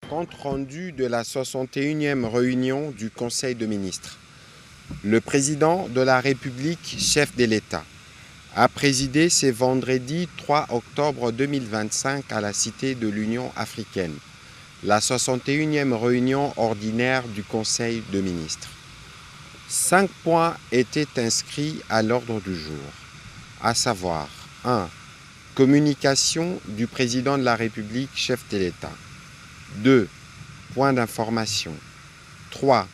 Compte rendu de la 61e réunion du Conseil de ministres. Le président de la République, chef de l'État, a présidé ce vendredi 3 octobre 2025 à la Cité de l'Union africaine, la 61e réunion ordinaire du Conseil de ministres. 5 points étaient inscrits à l'ordre du jour, à savoir 1. Communication du président de la République, chef de l'État. 2. Point d'information. 3.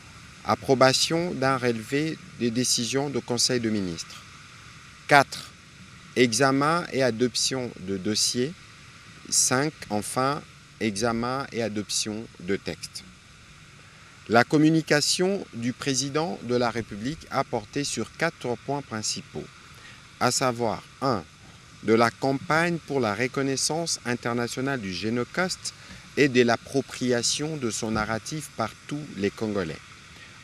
Approbation d'un relevé des décisions du Conseil de ministres. 4. Examen et adoption de dossiers. 5. Enfin, examen et adoption de textes. La communication du président de la République a porté sur 4 points principaux, à savoir 1. De la campagne pour la reconnaissance internationale du génocide et de l'appropriation de son narratif par tous les Congolais.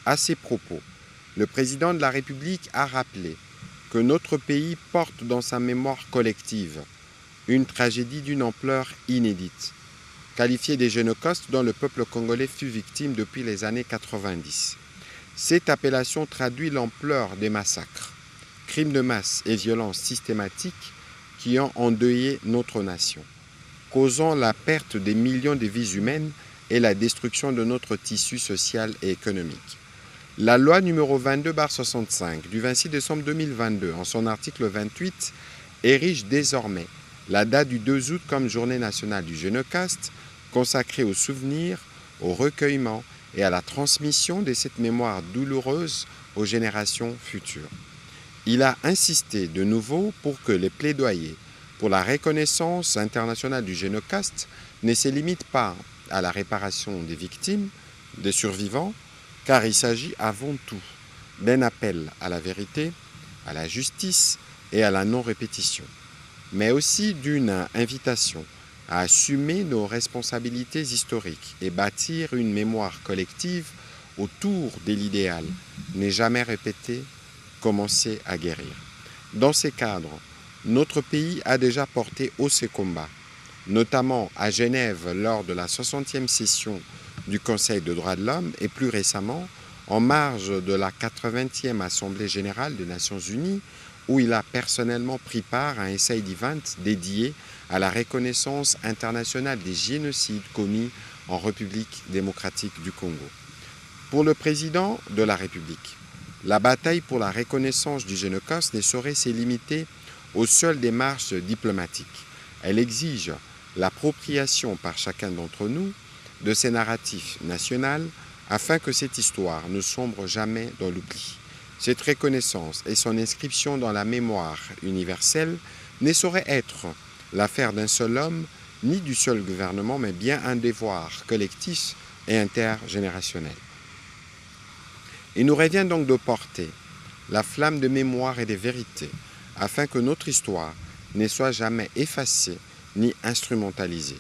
À ces propos, le président de la République a rappelé que notre pays porte dans sa mémoire collective une tragédie d'une ampleur inédite, qualifiée des génocides dont le peuple congolais fut victime depuis les années 90. Cette appellation traduit l'ampleur des massacres, crimes de masse et violences systématiques qui ont endeuillé notre nation, causant la perte des millions de vies humaines et la destruction de notre tissu social et économique. La loi numéro 22/65 du 26 décembre 2022, en son article 28, érige désormais la date du 2 août comme journée nationale du génocide, consacrée au souvenir, au recueillement et à la transmission de cette mémoire douloureuse aux générations futures. Il a insisté de nouveau pour que les plaidoyers pour la reconnaissance internationale du génocide ne se limitent pas à la réparation des victimes, des survivants, car il s'agit avant tout d'un appel à la vérité, à la justice et à la non-répétition, mais aussi d'une invitation à assumer nos responsabilités historiques et bâtir une mémoire collective autour de l'idéal « n'est jamais répété, commencer à guérir ». Dans ces cadres, notre pays a déjà porté haut ses combats, notamment à Genève lors de la 60e session du Conseil des droits de l'homme et plus récemment en marge de la 80e Assemblée générale des Nations unies où il a personnellement pris part à un side event dédié à la reconnaissance internationale des génocides commis en République démocratique du Congo. Pour le président de la République, la bataille pour la reconnaissance du génocide ne saurait se limiter aux seules démarches diplomatiques. Elle exige l'appropriation par chacun d'entre nous de ces narratifs nationaux afin que cette histoire ne sombre jamais dans l'oubli. Cette reconnaissance et son inscription dans la mémoire universelle ne saurait être l'affaire d'un seul homme ni du seul gouvernement, mais bien un devoir collectif et intergénérationnel. Il nous revient donc de porter la flamme de mémoire et de vérité afin que notre histoire ne soit jamais effacée ni instrumentalisée.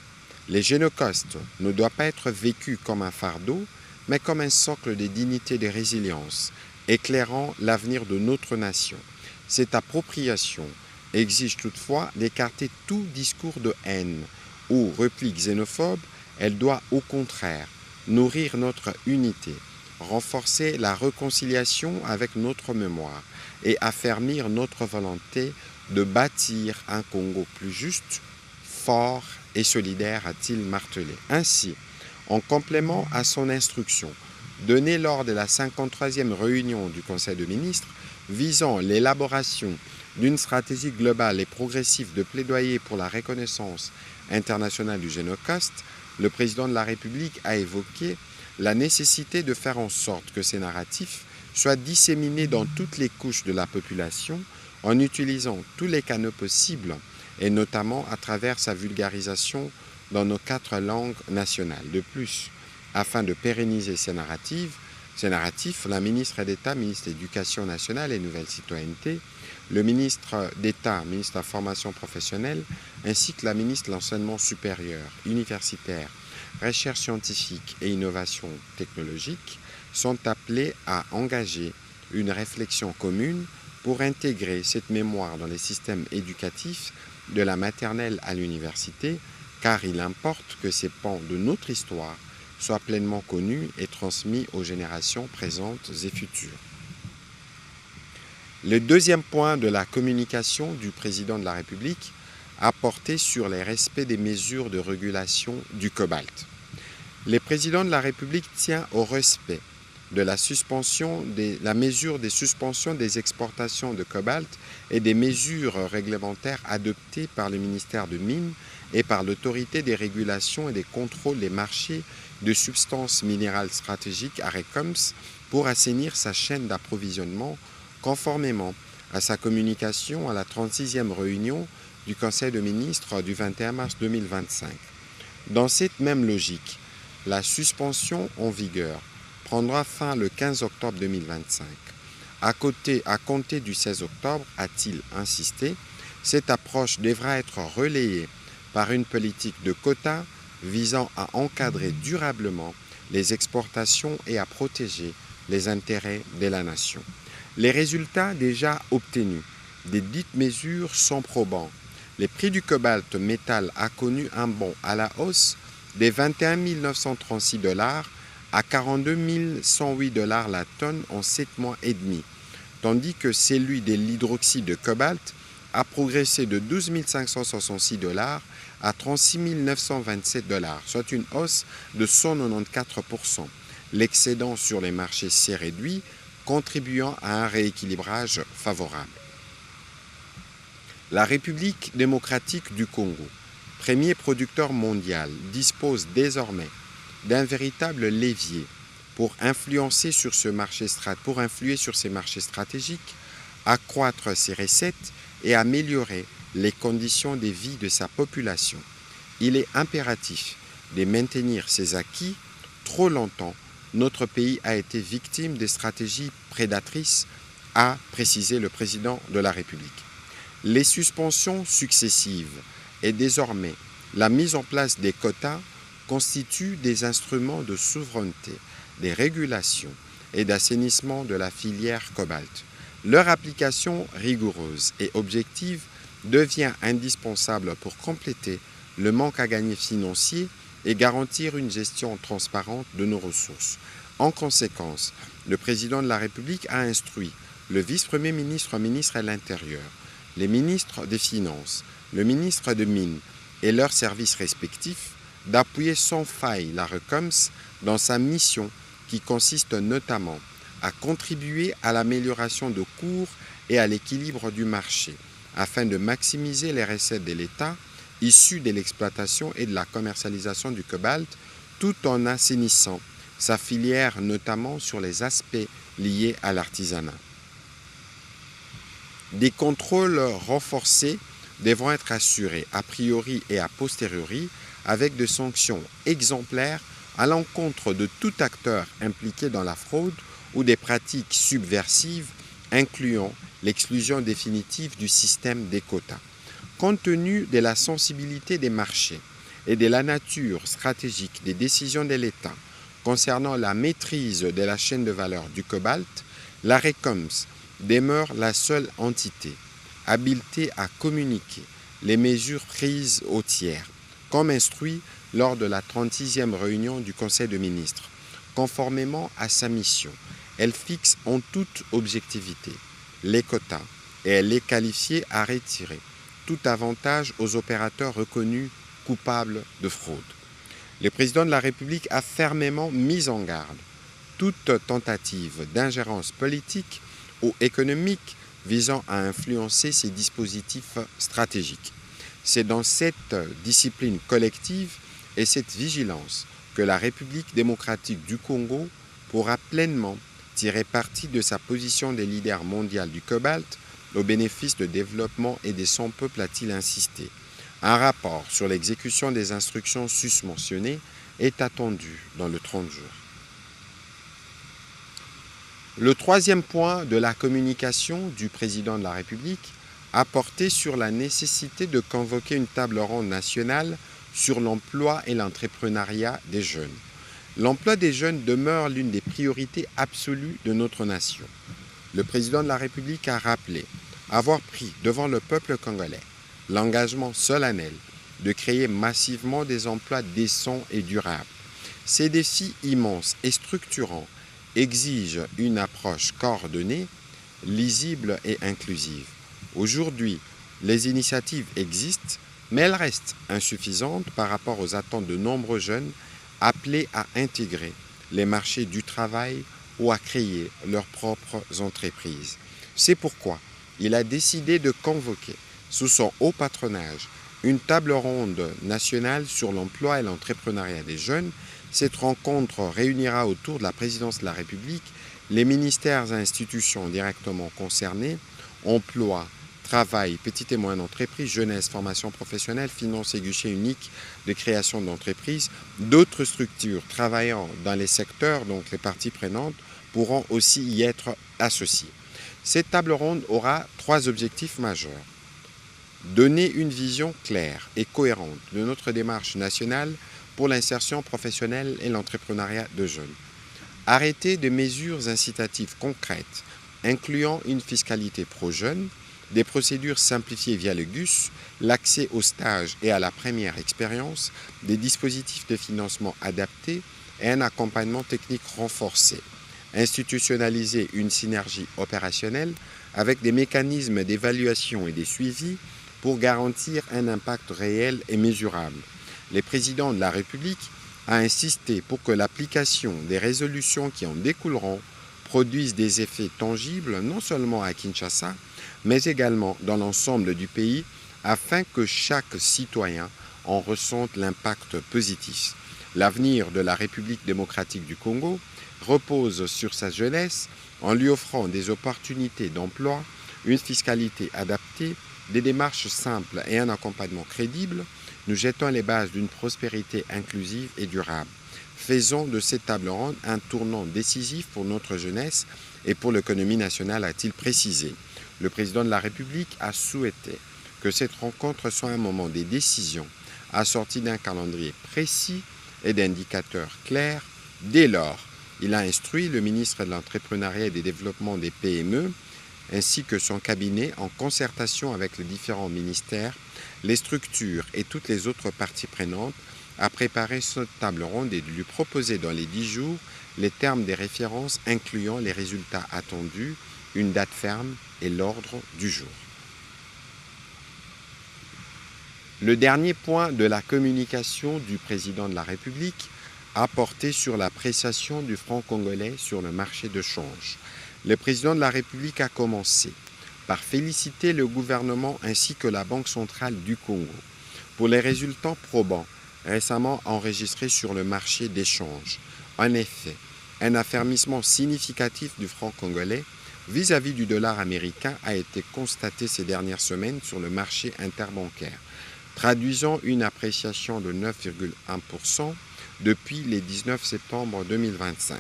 Les génocides ne doivent pas être vécus comme un fardeau, mais comme un socle de dignité et de résilience, éclairant l'avenir de notre nation. Cette appropriation exige toutefois d'écarter tout discours de haine ou repli xénophobe. Elle doit au contraire nourrir notre unité, renforcer la réconciliation avec notre mémoire et affermir notre volonté de bâtir un Congo plus juste, fort et solidaire, a-t-il martelé. Ainsi, en complément à son instruction donnée lors de la 53e réunion du Conseil de ministres visant l'élaboration d'une stratégie globale et progressive de plaidoyer pour la reconnaissance internationale du génocide, le président de la République a évoqué la nécessité de faire en sorte que ces narratifs soient disséminés dans toutes les couches de la population en utilisant tous les canaux possibles et notamment à travers sa vulgarisation dans nos 4 langues nationales. De plus, afin de pérenniser ces narratifs, la ministre d'État, ministre de l'Éducation nationale et Nouvelle Citoyenneté, le ministre d'État, ministre de la Formation professionnelle, ainsi que la ministre de l'Enseignement supérieur, universitaire, recherche scientifique et innovation technologique sont appelés à engager une réflexion commune pour intégrer cette mémoire dans les systèmes éducatifs de la maternelle à l'université, car il importe que ces pans de notre histoire soit pleinement connu et transmis aux générations présentes et futures. Le deuxième point de la communication du président de la République a porté sur les respects des mesures de régulation du cobalt. Le président de la République tient au respect de la mesure des suspensions des exportations de cobalt et des mesures réglementaires adoptées par le ministère de Mines et par l'Autorité des régulations et des contrôles des marchés de substances minérales stratégiques, ARECOMS, pour assainir sa chaîne d'approvisionnement conformément à sa communication à la 36e réunion du Conseil des ministres du 21 mars 2025. Dans cette même logique, la suspension en vigueur prendra fin le 15 octobre 2025. À compter du 16 octobre, a-t-il insisté, cette approche devra être relayée par une politique de quotas visant à encadrer durablement les exportations et à protéger les intérêts de la nation. Les résultats déjà obtenus des dites mesures sont probants. Le prix du cobalt métal a connu un bond à la hausse de 21 936 $ à 42 108 $ la tonne en 7 mois et demi, tandis que celui de l'hydroxyde de cobalt a progressé de 12 566 $ à 36 927 $, soit une hausse de 194%. L'excédent sur les marchés s'est réduit, contribuant à un rééquilibrage favorable. La République démocratique du Congo, premier producteur mondial, dispose désormais d'un véritable levier pour influer sur ces marchés stratégiques, accroître ses recettes et améliorer les conditions de vie de sa population. Il est impératif de maintenir ces acquis. Trop longtemps, notre pays a été victime des stratégies prédatrices, a précisé le président de la République. Les suspensions successives et désormais la mise en place des quotas constituent des instruments de souveraineté, de régulation et d'assainissement de la filière cobalt. Leur application rigoureuse et objective devient indispensable pour compléter le manque à gagner financier et garantir une gestion transparente de nos ressources. En conséquence, le président de la République a instruit le vice-premier ministre, ministre de l'Intérieur, les ministres des Finances, le ministre des Mines et leurs services respectifs d'appuyer sans faille la RECOMS dans sa mission qui consiste notamment à contribuer à l'amélioration de cours et à l'équilibre du marché afin de maximiser les recettes de l'État issues de l'exploitation et de la commercialisation du cobalt tout en assainissant sa filière notamment sur les aspects liés à l'artisanat. Des contrôles renforcés devront être assurés a priori et a posteriori avec des sanctions exemplaires à l'encontre de tout acteur impliqué dans la fraude ou des pratiques subversives, incluant l'exclusion définitive du système des quotas. Compte tenu de la sensibilité des marchés et de la nature stratégique des décisions de l'État concernant la maîtrise de la chaîne de valeur du cobalt, la RECOMS demeure la seule entité habilitée à communiquer les mesures prises aux tiers, comme instruit lors de la 36e réunion du Conseil des ministres. Conformément à sa mission, elle fixe en toute objectivité les quotas et elle est qualifiée à retirer tout avantage aux opérateurs reconnus coupables de fraude. Le président de la République a fermement mis en garde toute tentative d'ingérence politique ou économique visant à influencer ces dispositifs stratégiques. C'est dans cette discipline collective et cette vigilance que la République démocratique du Congo pourra pleinement tirer parti de sa position de leader mondial du cobalt au bénéfice du développement et de son peuple, a-t-il insisté. Un rapport sur l'exécution des instructions susmentionnées est attendu dans le 30 jours. Le troisième point de la communication du président de la République a porté sur la nécessité de convoquer une table ronde nationale sur l'emploi et l'entrepreneuriat des jeunes. L'emploi des jeunes demeure l'une des priorités absolues de notre nation. Le président de la République a rappelé avoir pris devant le peuple congolais l'engagement solennel de créer massivement des emplois décents et durables. Ces défis immenses et structurants exigent une approche coordonnée, lisible et inclusive. Aujourd'hui, les initiatives existent, mais elles restent insuffisantes par rapport aux attentes de nombreux jeunes appelés à intégrer les marchés du travail ou à créer leurs propres entreprises. C'est pourquoi il a décidé de convoquer, sous son haut patronage, une table ronde nationale sur l'emploi et l'entrepreneuriat des jeunes. Cette rencontre réunira autour de la présidence de la République les ministères et institutions directement concernés, emploi, travail, petites et moyennes entreprises, jeunesse, formation professionnelle, finances et guichet unique de création d'entreprises. D'autres structures travaillant dans les secteurs, donc les parties prenantes, pourront aussi y être associées. Cette table ronde aura 3 objectifs majeurs. Donner une vision claire et cohérente de notre démarche nationale pour l'insertion professionnelle et l'entrepreneuriat de jeunes. Arrêter des mesures incitatives concrètes, incluant une fiscalité pro-jeunes, des procédures simplifiées via le GUS, l'accès au stage et à la première expérience, des dispositifs de financement adaptés et un accompagnement technique renforcé. Institutionnaliser une synergie opérationnelle avec des mécanismes d'évaluation et de suivi pour garantir un impact réel et mesurable. Le président de la République a insisté pour que l'application des résolutions qui en découleront produise des effets tangibles non seulement à Kinshasa, mais également dans l'ensemble du pays, afin que chaque citoyen en ressente l'impact positif. L'avenir de la République démocratique du Congo repose sur sa jeunesse en lui offrant des opportunités d'emploi, une fiscalité adaptée, des démarches simples et un accompagnement crédible. Nous jetons les bases d'une prospérité inclusive et durable. Faisons de cette table ronde un tournant décisif pour notre jeunesse et pour l'économie nationale, a-t-il précisé. Le président de la République a souhaité que cette rencontre soit un moment des décisions assorti d'un calendrier précis et d'indicateurs clairs. Dès lors, il a instruit le ministre de l'Entrepreneuriat et des Développements des PME ainsi que son cabinet en concertation avec les différents ministères, les structures et toutes les autres parties prenantes à préparer cette table ronde et de lui proposer dans les 10 jours les termes des références incluant les résultats attendus, une date ferme et l'ordre du jour. Le dernier point de la communication du président de la République a porté sur l'appréciation du franc congolais sur le marché de change. Le président de la République a commencé par féliciter le gouvernement ainsi que la Banque centrale du Congo pour les résultats probants récemment enregistrés sur le marché d'échange. En effet, un affermissement significatif du franc congolais vis-à-vis du dollar américain a été constaté ces dernières semaines sur le marché interbancaire, traduisant une appréciation de 9,1% depuis le 19 septembre 2025.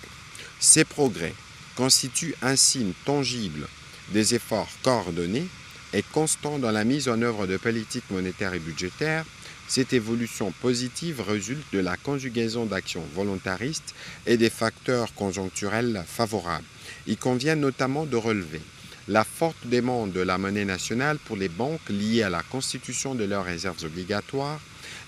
Ces progrès constituent un signe tangible des efforts coordonnés et constants dans la mise en œuvre de politiques monétaires et budgétaires. Cette évolution positive résulte de la conjugaison d'actions volontaristes et des facteurs conjoncturels favorables. Il convient notamment de relever la forte demande de la monnaie nationale pour les banques liée à la constitution de leurs réserves obligatoires,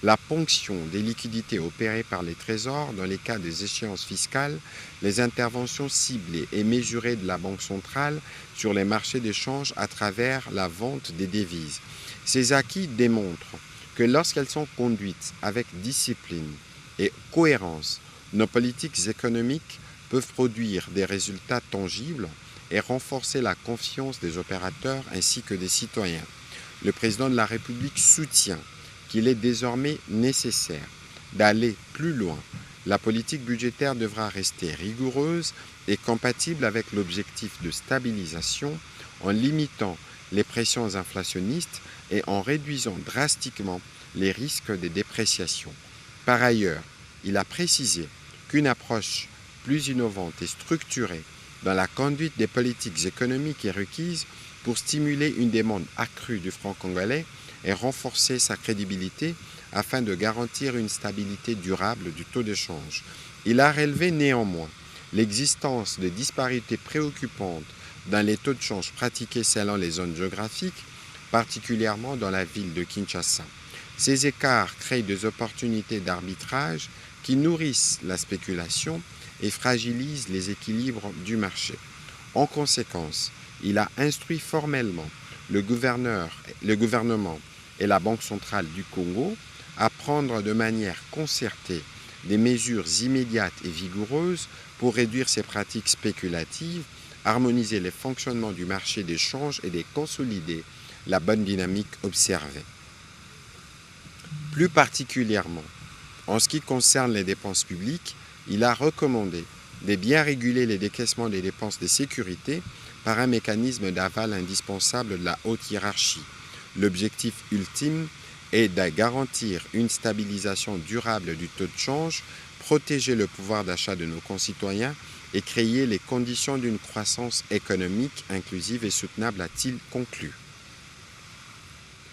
la ponction des liquidités opérées par les trésors dans les cas des échéances fiscales, les interventions ciblées et mesurées de la Banque centrale sur les marchés d'échange à travers la vente des devises. Ces acquis démontrent que lorsqu'elles sont conduites avec discipline et cohérence, nos politiques économiques peuvent produire des résultats tangibles et renforcer la confiance des opérateurs ainsi que des citoyens. Le président de la République soutient qu'il est désormais nécessaire d'aller plus loin. La politique budgétaire devra rester rigoureuse et compatible avec l'objectif de stabilisation en limitant les pressions inflationnistes et en réduisant drastiquement les risques de dépréciation. Par ailleurs, il a précisé qu'une approche plus innovante et structurée dans la conduite des politiques économiques est requise pour stimuler une demande accrue du franc congolais et renforcer sa crédibilité afin de garantir une stabilité durable du taux d'échange. Il a relevé néanmoins l'existence de disparités préoccupantes dans les taux de change pratiqués selon les zones géographiques, particulièrement dans la ville de Kinshasa. Ces écarts créent des opportunités d'arbitrage qui nourrissent la spéculation et fragilisent les équilibres du marché. En conséquence, il a instruit formellement le gouvernement et la Banque centrale du Congo à prendre de manière concertée des mesures immédiates et vigoureuses pour réduire ces pratiques spéculatives, harmoniser les fonctionnements du marché des changes et de consolider la bonne dynamique observée. Plus particulièrement, en ce qui concerne les dépenses publiques, il a recommandé de bien réguler les décaissements des dépenses de sécurité par un mécanisme d'aval indispensable de la haute hiérarchie. L'objectif ultime est de garantir une stabilisation durable du taux de change, protéger le pouvoir d'achat de nos concitoyens et créer les conditions d'une croissance économique inclusive et soutenable, a-t-il conclu.